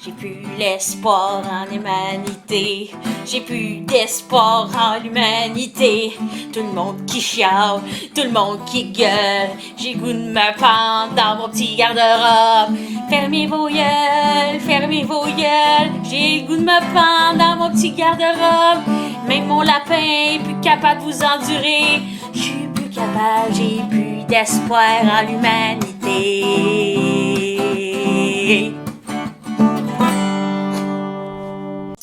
J'ai plus l'espoir en l'humanité. J'ai plus d'espoir en l'humanité. Tout le monde qui chiale, tout le monde qui gueule. J'ai goût de me pendre dans mon petit garde-robe. Fermez vos gueules, fermez vos gueules. J'ai le goût de me pendre dans mon petit garde-robe. Même mon lapin est plus capable de vous endurer. Je suis plus capable, j'ai plus d'espoir en l'humanité.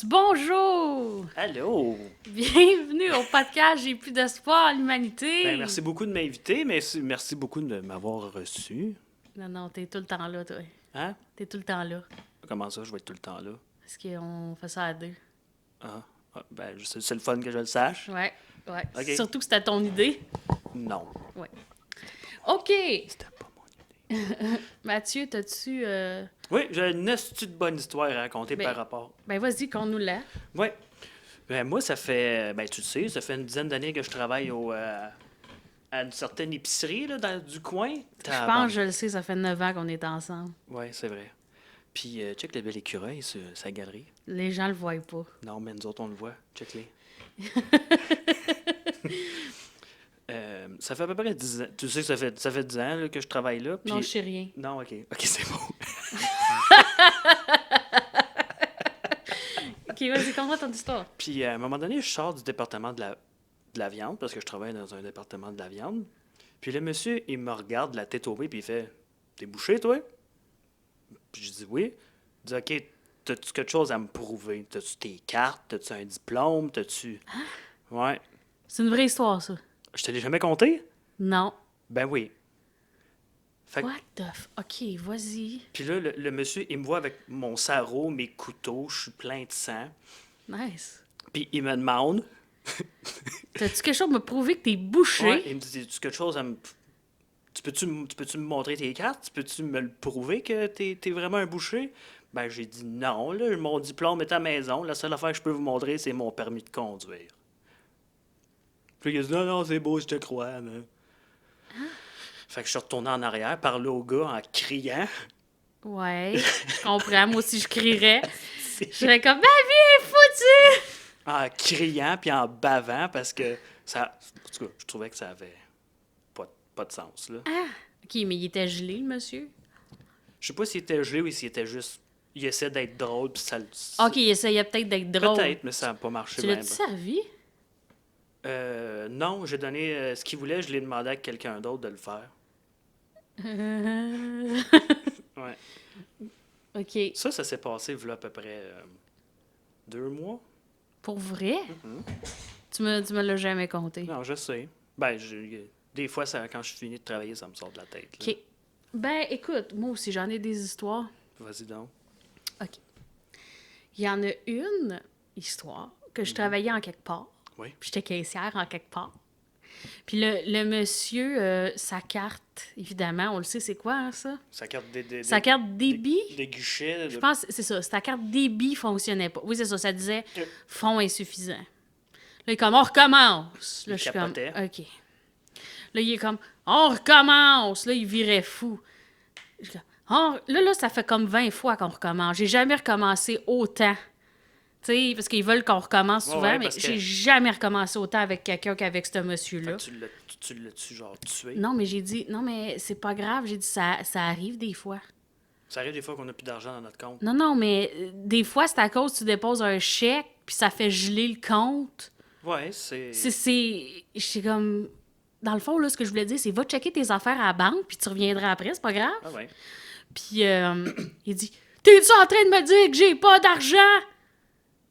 Bonjour! Allô! Bienvenue au podcast J'ai plus d'espoir en l'humanité. Ben, merci beaucoup de m'inviter, mais merci beaucoup de m'avoir reçu. Non, t'es tout le temps là, toi. Hein? T'es tout le temps là. Comment ça, je vais être tout le temps là? Parce qu'on fait ça à deux. Ben, c'est le fun que je le sache. Ouais. Ok. Surtout que c'était ton idée. Non. Ouais. OK! C'était pas mon idée. Mathieu, t'as-tu... Oui, j'ai une astuce de bonne histoire à raconter Ben- par rapport. Ben vas-y, conte-nous-la. Oui. Ben, moi, ça fait, tu le sais, ça fait une dizaine d'années que je travaille à une certaine épicerie là, du coin. Je pense, je le sais, ça fait 9 ans qu'on est ensemble. Oui, c'est vrai. Puis, check le bel écureuil sur sa galerie. Les gens le voient pas. Non, mais nous autres, on le voit. Check-les. Ça fait à peu près 10 ans. Tu sais que ça fait 10 ans là, que je travaille là. Puis... Non, je sais rien. Non, OK. OK, c'est bon. OK, vas-y, conte-moi ton histoire. Puis, à un moment donné, je sors du département de la viande, parce que je travaille dans un département de la viande. Puis le monsieur, il me regarde la tête au nez, puis il fait « T'es bouché, toi? » Puis je dis « Oui. » Il dit « OK, t'as-tu quelque chose à me prouver? T'as-tu tes cartes? T'as-tu un diplôme? T'as-tu... » Ouais. C'est une vraie histoire, ça. Je te l'ai jamais compté? Non. Ben oui. Fait que- What the OK, vas-y. Puis là, le monsieur, il me voit avec mon sarrau, mes couteaux, je suis plein de sang. Nice. Puis il me demande... T'as-tu quelque chose à me prouver que t'es bouché? Ouais, il me dit, as-tu quelque chose à me... Tu peux-tu me montrer tes cartes? Tu peux-tu me le prouver que t'es vraiment un boucher? Ben, j'ai dit non, là, mon diplôme est à la maison. La seule affaire que je peux vous montrer, c'est mon permis de conduire. Puis il a dit, non, c'est beau, je te crois. Là. Fait que je suis retourné en arrière, parler au gars en criant. Ouais, je comprends. Moi aussi, je crierais. Je serais comme, ma vie est foutue! En criant, puis en bavant, parce que ça... En tout cas, je trouvais que ça avait pas de sens, là. OK, mais il était gelé, le monsieur? Je sais pas s'il était gelé ou s'il était juste... Il essaie d'être drôle, puis ça... OK, il essayait peut-être d'être drôle. Peut-être, mais ça n'a pas marché. Tu l'as-tu servi? Non, j'ai donné ce qu'il voulait, je l'ai demandé à quelqu'un d'autre de le faire. Ouais. OK. Ça s'est passé voilà à peu près 2 mois. Pour vrai? Tu me l'as jamais compté. Non, je sais. Ben, des fois, quand je finis de travailler, ça me sort de la tête. Là. OK. Ben, écoute, moi aussi, j'en ai des histoires. Vas-y donc. OK. Il y en a une histoire que je travaillais en quelque part. Oui. Puis j'étais caissière en quelque part. Puis le monsieur, sa carte, évidemment, on le sait, c'est quoi, hein, ça? Sa carte Sa carte débit? Des guichets. Je pense que c'est ça. Ta carte débit fonctionnait pas. Oui, c'est ça. Ça disait fonds insuffisant. Là, il est comme, on recommence. Là, Il je suis comme, capotait. OK. Là, il est comme, on recommence. Là, il virait fou. Je suis comme, là, ça fait comme 20 fois qu'on recommence. J'ai jamais recommencé autant. Tu sais, parce qu'ils veulent qu'on recommence souvent, Ouais, mais parce que- j'ai jamais recommencé autant avec quelqu'un qu'avec ce monsieur-là. Fait que tu l'as-tu genre tué? Non, mais j'ai dit, non, mais c'est pas grave. J'ai dit, ça arrive des fois. Ça arrive des fois qu'on n'a plus d'argent dans notre compte. Non, mais des fois, c'est à cause que tu déposes un chèque, puis ça fait geler le compte. Ouais, c'est... Je suis comme... Dans le fond, là, ce que je voulais dire, c'est va checker tes affaires à la banque, puis tu reviendras après, c'est pas grave. Ah ouais. Puis il dit, t'es-tu en train de me dire que j'ai pas d'argent?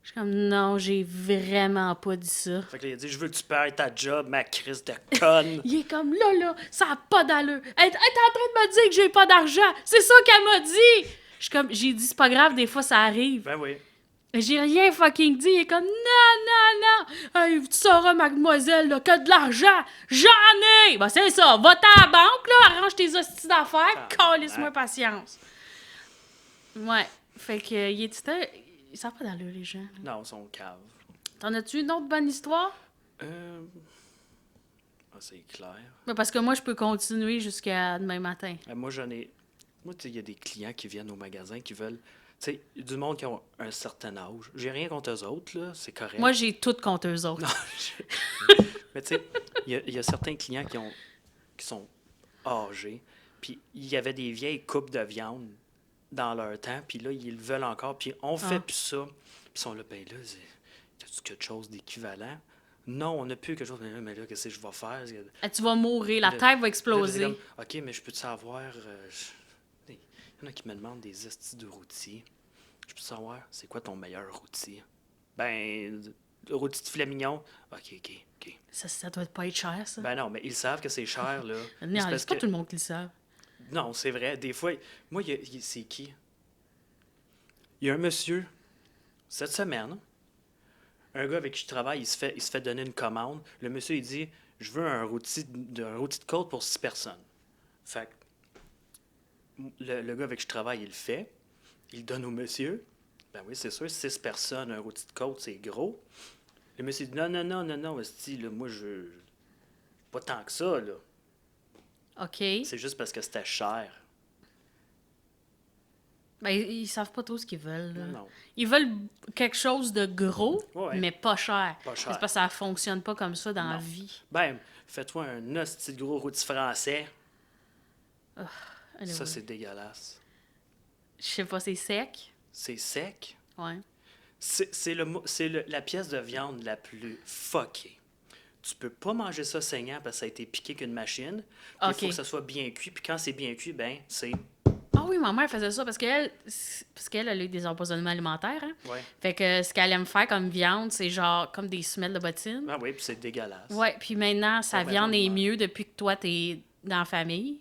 Je suis comme, non, j'ai vraiment pas dit ça. Fait que là, il a dit, je veux que tu perdes ta job, ma crise de conne. Il est comme, là, ça a pas d'allure. Elle est en train de me dire que j'ai pas d'argent. C'est ça qu'elle m'a dit. Je suis comme, j'ai dit, c'est pas grave, des fois, ça arrive. Ben oui. J'ai rien fucking dit. Il est comme, non. Hey, tu sauras, mademoiselle, là, que de l'argent, j'en ai. Ben, c'est ça. Va-t'en à la banque, là, arrange tes hosties d'affaires, calisse-moi patience. Ouais. Fait que, il est ça n'a pas d'allure, les gens. Non, ils sont caves. T'en as-tu une autre bonne histoire? C'est clair. Ben, parce que moi, je peux continuer jusqu'à demain matin. Moi, j'en ai... Moi, tu sais, il y a des clients qui viennent au magasin qui veulent... Tu sais, du monde qui ont un certain âge. J'ai rien contre eux autres, là, c'est correct. Moi, j'ai tout contre eux autres. Mais tu sais, il y a certains clients qui sont âgés, puis il y avait des vieilles coupes de viande dans leur temps, puis là, ils le veulent encore, puis on fait plus ça. Puis ils sont là, ben là, t'as-tu quelque chose d'équivalent? Non, on n'a plus quelque chose, mais là, qu'est-ce que je vais faire? Ah, tu vas mourir, la Le- tête va Là, c'est exploser. comme, OK, mais je peux-tu savoir... il y en a qui me demandent des estis de routier. Je peux savoir, c'est quoi ton meilleur routier? Ben, le rôti de filet mignon. OK. Ça doit pas être cher, ça. Ben non, mais ils savent que c'est cher, là. Non, C'est c'est parce pas que- tout le monde qui le sait. Non, c'est vrai. Des fois, moi, c'est qui? Il y a un monsieur, cette semaine, un gars avec qui je travaille, il se fait donner une commande. Le monsieur, il dit, je veux un rôti de côte pour 6 personnes. Fait que le gars avec qui je travaille, il le fait. Il le donne au monsieur. Ben oui, c'est sûr, 6 personnes, un rôti de côte, c'est gros. Le monsieur dit, non, esti, là, moi, je... Pas tant que ça, là. OK. C'est juste parce que c'était cher. Ben, ils savent pas trop ce qu'ils veulent. Là. Non. Ils veulent quelque chose de gros, Ouais. mais pas cher. Pas cher. C'est parce que ça fonctionne pas comme ça dans la Non. vie. Ben, fais-toi un hostie de gros rôti français. Anyway. Ça, c'est dégueulasse. Je sais pas, c'est sec. C'est sec. Ouais. C'est la pièce de viande la plus fuckée. Tu peux pas manger ça saignant parce que ça a été piqué qu'une machine. Il Ok. faut que ça soit bien cuit. Puis quand c'est bien cuit, ben, c'est... Ah oui, ma mère faisait ça parce qu'elle a eu des empoisonnements alimentaires. Hein? Ouais. Fait que ce qu'elle aime faire comme viande, c'est genre comme des semelles de bottines. Ah oui, puis c'est dégueulasse. Ouais, puis maintenant, sa Ouais, viande est vraiment. mieux depuis que toi, t'es dans la famille.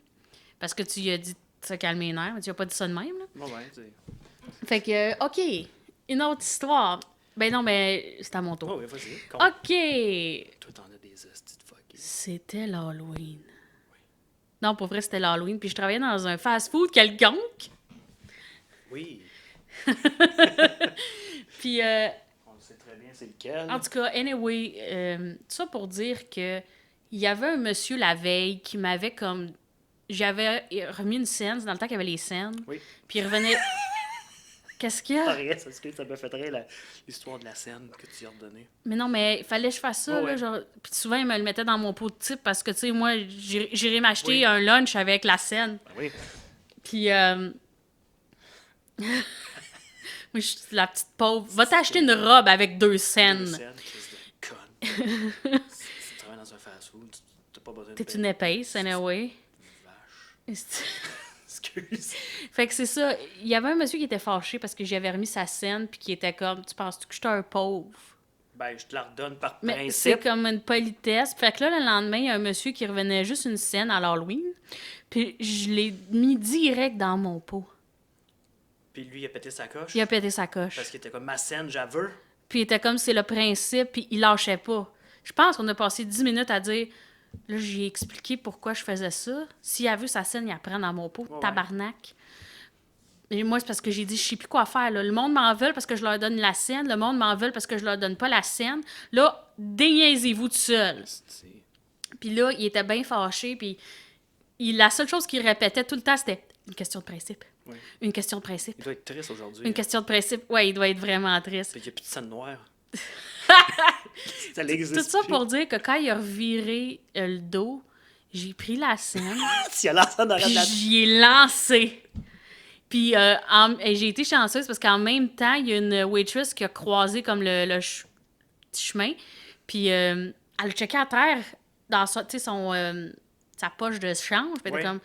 Parce que tu lui as dit de se calmer les nerfs. Tu lui as pas dit ça de même, là. Ouais, c'est... Fait que, OK, une autre histoire. Ben non, mais c'est à mon tour. Oh, oui, vas-y. OK. Toi, t'en as des hosties de fuckés. C'était l'Halloween. Non, pour vrai, c'était l'Halloween. Puis je travaillais dans un fast-food quelconque. Oui, Puis, on le sait très bien c'est lequel. en tout cas, anyway, ça pour dire que il y avait un monsieur la veille qui m'avait comme... J'avais remis une scène, c'est dans le temps qu'il y avait les scènes. Oui. Puis il revenait... Qu'est-ce qu'il y a? Rien, parce que ça me fait rire l'histoire de la scène que tu as redonnée. Mais non, mais il fallait que je fasse ça, Ouais, là, ouais. genre... Puis souvent, il me le mettait dans mon pot de type parce que, tu sais, moi, j'irais m'acheter Oui. un lunch avec la scène. Ben oui. Puis, moi, je suis la petite pauvre. Va t'acheter une robe avec 2 Une scènes. scène, crise de conne. Si tu travailles dans un fast-food, t'as pas besoin de T'es payer une épaisse, anyway. une vache. Excuse. Fait que c'est ça. Il y avait un monsieur qui était fâché parce que j'avais remis sa scène puis qui était comme, tu penses-tu que j'étais un pauvre? Ben, je te la redonne par Mais c'est principe. comme une politesse. Fait que là, le lendemain, il y a un monsieur qui revenait juste une scène à l'Halloween. Puis je l'ai mis direct dans mon pot. Puis lui, il a pété sa coche. Il a pété sa coche. Parce qu'il était comme ma scène, j'avoue. Puis il était comme, c'est le principe, puis il lâchait pas. Je pense qu'on a passé 10 minutes à dire, là, j'ai expliqué pourquoi je faisais ça. S'il a vu sa scène, il apprend dans mon pot, Ouais, tabarnak. Et moi, c'est parce que j'ai dit, je sais plus quoi faire. Là. Le monde m'en veut parce que je leur donne la scène. Le monde m'en veut parce que je leur donne pas la scène. Là, déniaisez-vous tout seul. Puis là, il était bien fâché, puis la seule chose qu'il répétait tout le temps, c'était une question de principe. Oui. Une question de principe. Il doit être triste aujourd'hui. Une question de principe. Ouais, il doit être vraiment triste. Fait qu'il n'y a plus de scène noire. Ça n'existe Tout ça plus. pour dire que quand il a reviré le dos, j'ai pris la scène, Tu as lancé dans puis la... j'y ai lancé. Puis et j'ai été chanceuse parce qu'en même temps, il y a une waitress qui a croisé comme le petit chemin. Puis elle a checké à terre dans sa poche de change. Puis elle était Oui. comme...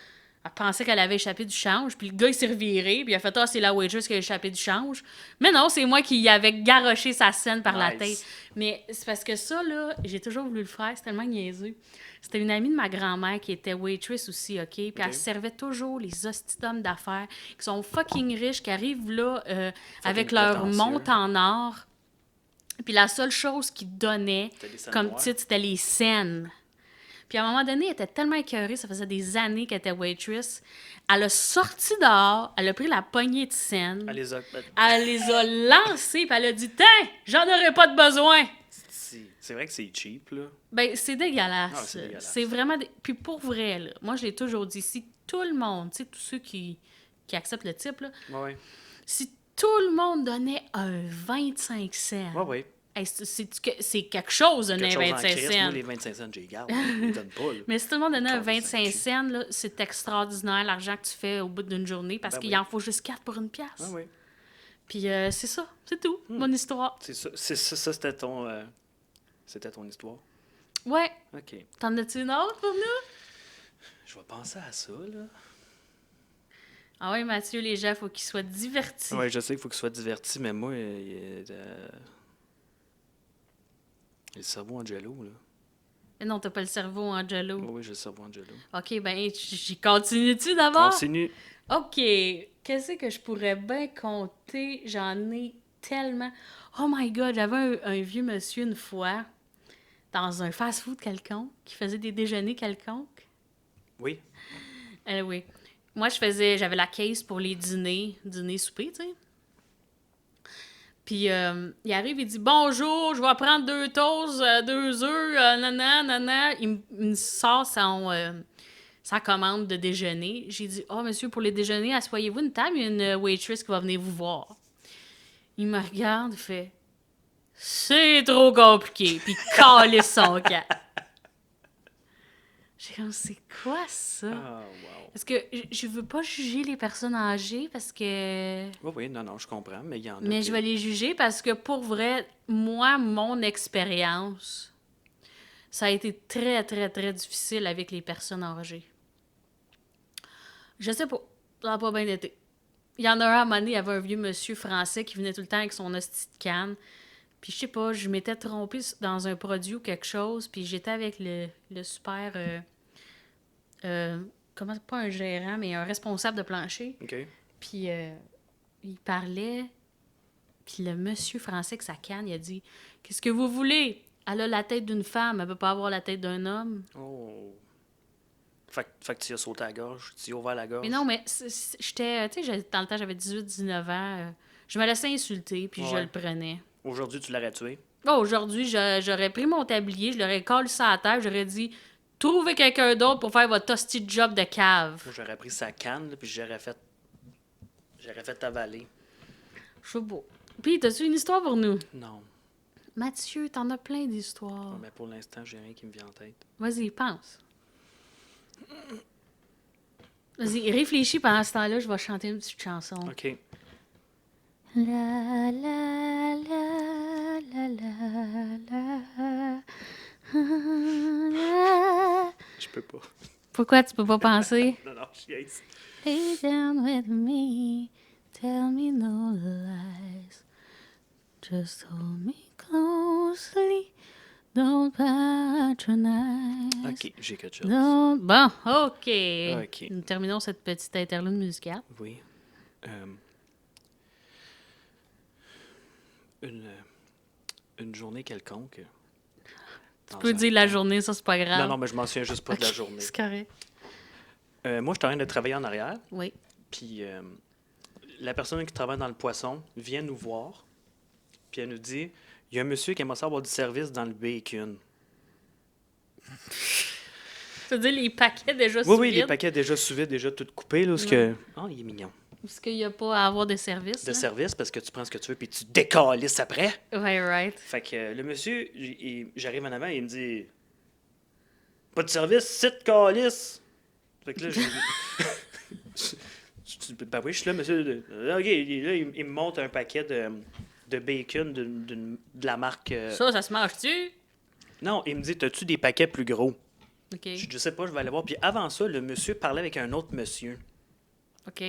Elle pensait qu'elle avait échappé du change. Puis le gars, il s'est reviré. Puis il a fait « Ah, c'est la waitress qui a échappé du change. » Mais non, c'est moi qui y avais garoché sa scène par la Nice. tête. Mais c'est parce que ça, là, j'ai toujours voulu le faire. C'est tellement niaiseux. C'était une amie de ma grand-mère qui était waitress aussi, OK? Puis elle servait toujours les hosties d'hommes d'affaires qui sont fucking riches, qui arrivent là avec leur prétentieux. montre en or. Puis la seule chose qu'ils donnaient C'était des scènes comme noires. titre, c'était les scènes. Puis à un moment donné, elle était tellement écœurée, ça faisait des années qu'elle était waitress. Elle a sorti dehors, elle a pris la poignée de scènes, Elle les a... elle les a lancées, puis elle a dit « Tiens, j'en aurais pas de besoin! » C'est vrai que c'est cheap, là. Ben, c'est dégueulasse. Ah, c'est dégueulasse. C'est vraiment... Puis pour vrai, là, moi, je l'ai toujours dit, si tout le monde, tu sais, tous ceux qui acceptent le type, là, Ouais. si tout le monde donnait un 25 cents. Ouais, ouais. Hey, c'est quelque chose, donner Quelque un chose en 25 crise. cents. Moi, les 25 cents, je les garde. Je les donne pas, là. Mais si tout le monde donnait un Calisse 25 cul. cents, là, c'est extraordinaire l'argent que tu fais au bout d'une journée parce Ben qu'il oui. en faut juste 4 pour une pièce. Ah oui. Puis c'est ça, c'est tout. Mon histoire. C'est ça, ça c'était ton histoire. Ouais. OK. T'en as-tu une autre pour nous? Je vais penser à ça, là. Ah ouais, Mathieu, les gens, faut qu'ils soient divertis. Ouais, je sais qu'il faut qu'il soit diverti, mais moi, le cerveau Angelo, là. Mais non, t'as pas le cerveau, Angelo. Oui, j'ai le cerveau Angelo. OK, ben, j'y continue-tu d'abord? Continue. OK. Qu'est-ce que je pourrais bien compter? J'en ai tellement. Oh my God, j'avais un vieux monsieur une fois dans un fast-food quelconque qui faisait des déjeuners quelconques. Oui. Oui. Moi, j'avais la case pour les dîners, souper, tu sais. Puis, il arrive, il dit « Bonjour, je vais prendre 2 toasts, 2 œufs, nanana. » Il me sort sa commande de déjeuner. J'ai dit « Oh, monsieur, pour les déjeuners, asseyez-vous une table, il y a une waitress qui va venir vous voir. » Il me regarde, il fait « C'est trop compliqué. » Puis il calisse son camp. J'ai comme « C'est quoi ça? » Ah, wow. Parce que je veux pas juger les personnes âgées parce que... Oui, oui, non, je comprends, mais il y en a. Mais je vais les juger parce que pour vrai, moi, mon expérience, ça a été très, très, très difficile avec les personnes âgées. Je sais pas, ça n'a pas bien été. Il y en a un à un moment donné, il y avait un vieux monsieur français qui venait tout le temps avec son hostie de canne. Puis je sais pas, je m'étais trompée dans un produit ou quelque chose, puis j'étais avec le super... comment, pas un gérant, mais un responsable de plancher. OK. Puis il parlait, puis le monsieur français avec sa canne, il a dit « Qu'est-ce que vous voulez? Elle a la tête d'une femme, elle peut pas avoir la tête d'un homme. Oh. Fait que tu as sauté à la gorge, tu as ouvert la » gorge. Mais non, mais j'étais, tu sais, dans le temps, j'avais 18-19 ans. Je me laissais insulter, puis je Ouais. le prenais. Aujourd'hui, tu l'aurais tué. Bon, aujourd'hui, j'aurais pris mon tablier, je l'aurais collé ça à la terre, j'aurais dit « Trouvez quelqu'un d'autre pour faire votre hostie de job de cave. Moi, j'aurais pris sa canne, là, puis j'aurais fait avaler. » Je sais pas. Puis, t'as-tu une histoire pour nous? Non. Mathieu, t'en as plein d'histoires. Mais pour l'instant, j'ai rien qui me vient en tête. Vas-y, pense. Vas-y, réfléchis pendant ce temps-là, je vais chanter une petite chanson. OK. La la la la la la. Je peux pas. Pourquoi tu peux pas penser? Non, je niaise. Lay down with me, tell me no lies. Just hold me closely, don't patronize. OK, j'ai quelque chose. Bon, OK. OK. Nous terminons cette petite interlude musicale. Oui. Une journée quelconque. Tu peux dire la journée, ça, c'est pas grave. Non, mais je m'en souviens juste pas de la journée. C'est correct. Moi, je suis en train de travailler en arrière, Oui. puis la personne qui travaille dans le poisson vient nous voir, puis elle nous dit il y a un monsieur qui aimerait ça avoir du service dans le bacon. Tu veux dire les paquets déjà Oui, sous oui, les vide? paquets déjà sous vide, déjà tout coupés. Là, parce que... Oh, il est mignon. Parce qu'il n'y a pas à avoir de service. De là. service, parce que tu prends ce que tu veux, puis tu décalisses après. Ouais, right. Fait que le monsieur, j'arrive en avant, il me dit pas de service, c'est de calice. Fait que là, ben oui, je suis là, monsieur. OK, là, il me montre un paquet de bacon de la marque. Ça se mange-tu? Non, il me dit t'as-tu des paquets plus gros? OK. Je sais pas, je vais aller voir. Puis avant ça, le monsieur parlait avec un autre monsieur. OK.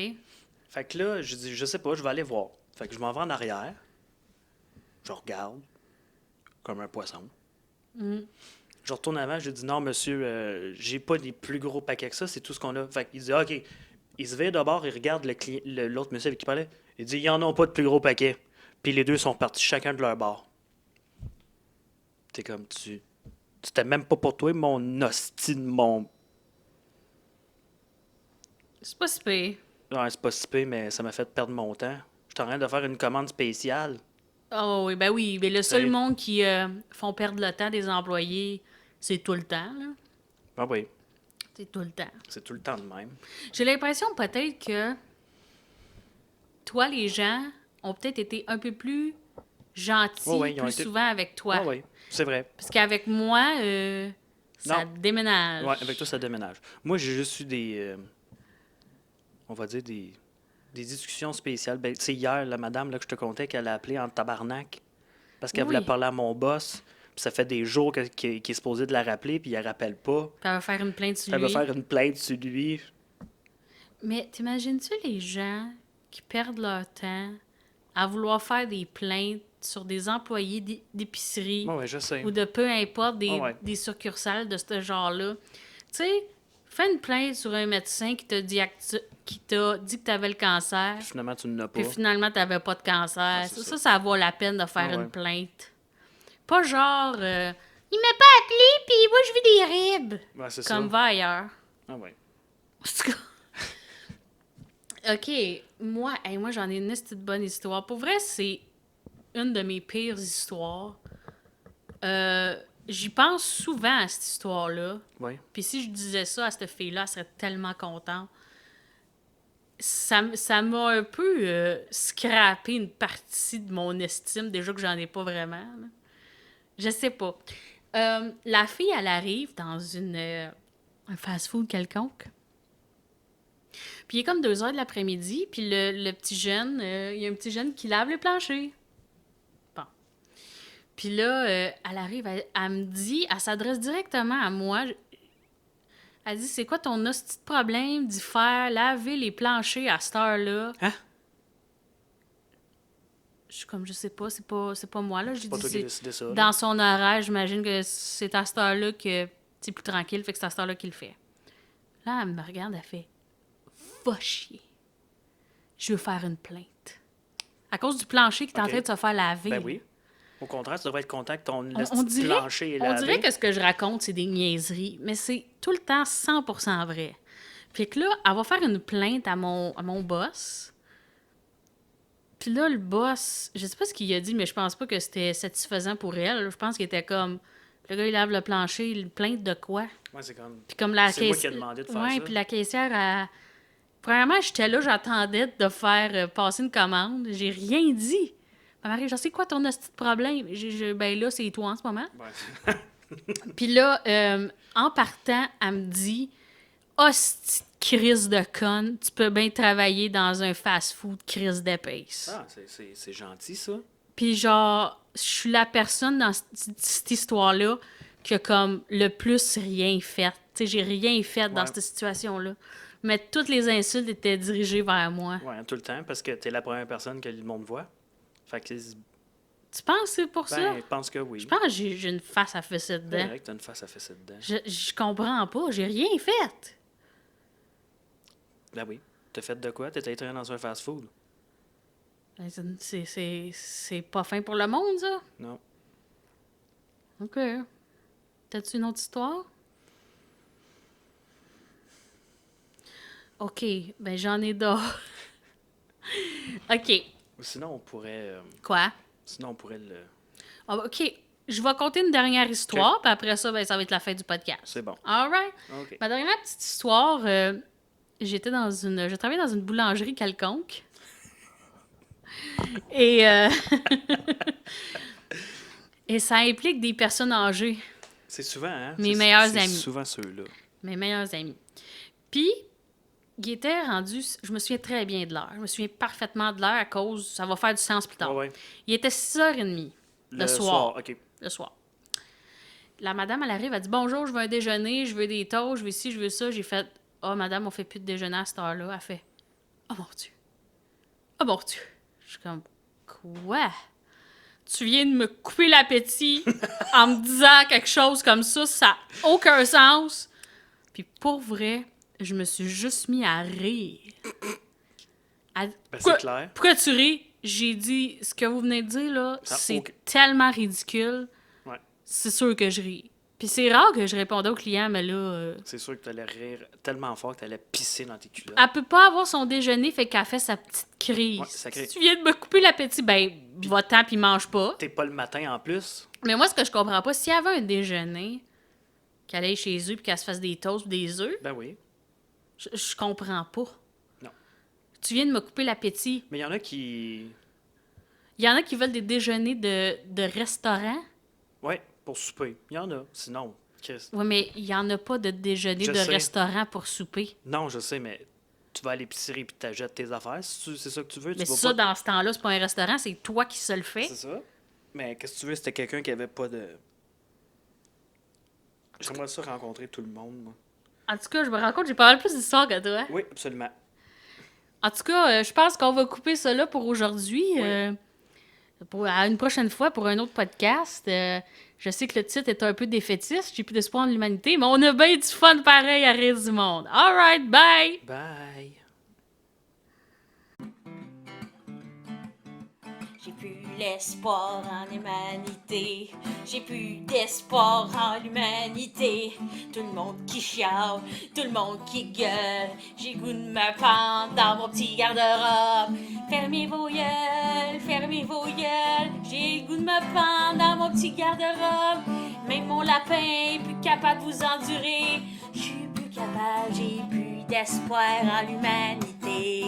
Fait que là, je dis, je sais pas, je vais aller voir. Fait que je m'en vais en arrière. Je regarde, comme un poisson. Je retourne avant, je dis, non, monsieur, j'ai pas des plus gros paquets que ça, c'est tout ce qu'on a. Fait qu'il dit, OK. Il se vient d'abord, il regarde l'autre monsieur avec qui il parlait. Il dit, ils en ont pas de plus gros paquets. Puis les deux sont partis chacun de leur bord. T'es comme, c'était même pas pour toi, mon hostie de mon... C'est pas si pire. Ouais, c'est pas si pire, mais ça m'a fait perdre mon temps. J'étais en train de faire une commande spéciale. Oh oui, ben oui. Mais le seul Oui. monde qui font perdre le temps des employés, c'est tout le temps, là. Ah oui, C'est tout le temps. c'est tout le temps de même. J'ai l'impression peut-être que toi, les gens, ont peut-être été un peu plus gentils Ouais, ils ont plus été- souvent avec toi. Oui, c'est vrai. Parce qu'avec moi, ça Non. déménage. Ouais, avec toi, ça déménage. Moi, j'ai juste eu on va dire des discussions spéciales. Ben, tu sais, hier, la madame là, que je te contais qu'elle a appelé en tabarnak parce qu'elle voulait Oui. parler à mon boss. Puis ça fait des jours qu'il est supposé de la rappeler, puis il la rappelle pas. Puis elle va faire une plainte sur Elle va lui. faire une plainte sur lui. Mais t'imagines-tu les gens qui perdent leur temps à vouloir faire des plaintes sur des employés d'épicerie Ouais, je sais. ou de peu importe Ah ouais. des succursales de ce genre-là? Tu sais, fais une plainte sur un médecin qui t'a dit que tu avais le cancer, Puis finalement, tu n'as pas. puis finalement, tu n'avais pas de cancer. c'est Ça, ça. ça vaut la peine de faire Ah ouais. une plainte. Pas genre, il m'a pas appelé, puis moi, je vis des ribs. Ouais, c'est Comme ça. va ailleurs. Ah ouais. OK, moi j'en ai une petite bonne histoire. Pour vrai, c'est une de mes pires histoires. J'y pense souvent à cette histoire-là. Ouais. Puis si je disais ça à cette fille-là, elle serait tellement contente. Ça m'a un peu scrappé une partie de mon estime, déjà que j'en ai pas vraiment. Là. Je sais pas. La fille, elle arrive dans un fast-food quelconque. Puis il est comme 2 heures de l'après-midi, puis le petit jeune, il y a un petit jeune qui lave le plancher. Bon. Puis là, elle arrive, elle me dit, elle s'adresse directement à moi. Elle dit, c'est quoi ton hostie de problème d'y faire laver les planchers à cette heure-là? Hein? Je suis comme, je sais pas, c'est pas moi, là. J'ai C'est pas dit, toi qui as décidé ça. là. dans son horaire, j'imagine que c'est à cette heure-là que c'est plus tranquille, fait que c'est à cette heure-là qu'il le fait. Là, elle me regarde, elle fait, va chier. Je veux faire une plainte. À cause du plancher qui est en Ok. train de se faire laver. Ben oui. Au contraire, tu devrais être content que ton On dirait, plancher est on lavé. dirait que ce que je raconte, c'est des niaiseries, mais c'est tout le temps 100% vrai. Puis que là, elle va faire une plainte à mon boss. Puis là, le boss, je sais pas ce qu'il a dit, mais je pense pas que c'était satisfaisant pour elle. Je pense qu'il était comme, le gars, il lave le plancher, il plainte de quoi? Ouais, c'est comme. Puis comme la C'est moi qui ai caissière... demandé de faire ouais, ça. puis la caissière, elle... Premièrement, j'étais là, j'attendais de faire passer une commande. J'ai rien dit. Marie, je sais quoi ton hostie de problème? Ben là, c'est toi en ce moment. Ouais. Puis là, en partant, elle me dit, hostie de crise de conne, tu peux bien travailler dans un fast-food crise d'épaisse. Ah, c'est gentil, ça. Puis genre, je suis la personne dans cette histoire-là qui a comme le plus rien fait. Tu sais, j'ai rien fait dans Ouais. cette situation-là. Mais toutes les insultes étaient dirigées vers moi. Ouais, tout le temps, parce que t'es la première personne que le monde voit. Fait que, Tu penses que c'est pour ça? ben, je pense que oui. Je pense que j'ai une face à fesser C'est dedans. vrai que t'as une face à fesser dedans. Je comprends pas, j'ai rien fait. Ben oui. T'as fait de quoi? T'étais travailler dans un fast-food? Ben, c'est pas fin pour le monde, ça. Non. OK. T'as-tu une autre histoire? OK, ben j'en ai d'autres. OK. Ou sinon, on pourrait... Quoi? sinon, on pourrait le... Ah, OK, je vais compter une dernière histoire, puis après ça, ben, ça va être la fin du podcast. C'est bon. All right. OK. Ma dernière petite histoire, je travaillais dans une boulangerie quelconque. Et, et ça implique des personnes âgées, C'est souvent, hein? Mes C'est- meilleurs c'est amis. souvent ceux-là. mes meilleurs amis. Puis, il était rendu, je me souviens très bien de l'heure. Je me souviens parfaitement de l'heure à cause, ça va faire du sens plus tard. Ouais, ouais. Il était 6h30 le soir. OK. Le soir. La madame, elle arrive, elle dit « Bonjour, je veux un déjeuner, je veux des toasts, je veux ci, je veux ça. » J'ai fait « Ah, madame, on fait plus de déjeuner à cette heure-là. » Elle fait « Oh mon Dieu! Oh mon Dieu! » Je suis comme « Quoi? Tu viens de me couper l'appétit en me disant quelque chose comme ça n'a aucun sens. » Puis pour vrai, je me suis juste mis à rire. Elle dit, Ben, pourquoi, c'est clair. pourquoi tu ris? J'ai dit, ce que vous venez de dire, là, Ça a c'est aucun- tellement ridicule. Ouais. C'est sûr que je ris. Puis c'est rare que je répondais aux clients, mais là, C'est sûr que t'allais rire tellement fort que t'allais pisser dans tes culottes. elle peut pas avoir son déjeuner, fait qu'elle fait sa petite crise. Ouais, ça crée- Si tu viens de me couper l'appétit, ben, va-t'en puis mange pas. T'es pas le matin en plus. Mais moi, ce que je comprends pas, s'il y avait un déjeuner, qu'elle aille chez eux puis qu'elle se fasse des toasts ou des œufs, Ben oui. je comprends pas. Non. Tu viens de me couper l'appétit. Mais il y en a qui Il y en a qui veulent des déjeuners de restaurant. Ouais, pour souper. Il y en a. Sinon, Chris. Oui, mais il n'y en a pas de déjeuner Je de sais. restaurant pour souper. Non, je sais, mais tu vas à l'épicerie puis t'achètes tes affaires. Si c'est ça que tu veux, Mais tu vas ça, pas... dans ce temps-là, c'est pas un restaurant, c'est toi qui se le fais. C'est ça. Mais qu'est-ce que tu veux, c'était quelqu'un qui avait pas de... J'aimerais ça rencontrer tout le monde, moi. En tout cas, je me rends compte que j'ai pas mal plus d'histoires que toi. Oui, absolument. En tout cas, je pense qu'on va couper ça là pour aujourd'hui. Oui. À une prochaine fois pour un autre podcast. Je sais que le titre est un peu défaitiste, j'ai plus d'espoir en l'humanité, mais on a bien du fun pareil à rire du monde. Alright, bye! Bye. J'ai plus l'espoir en l'humanité. J'ai plus d'espoir en l'humanité. Tout le monde qui chiale, tout le monde qui gueule. J'ai goût de me pendre dans mon petit garde-robe. Fermez vos gueules, fermez vos gueules. J'ai le goût de me pendre dans mon petit garde-robe. Même mon lapin est plus capable de vous endurer. Je suis plus capable, j'ai plus d'espoir en l'humanité.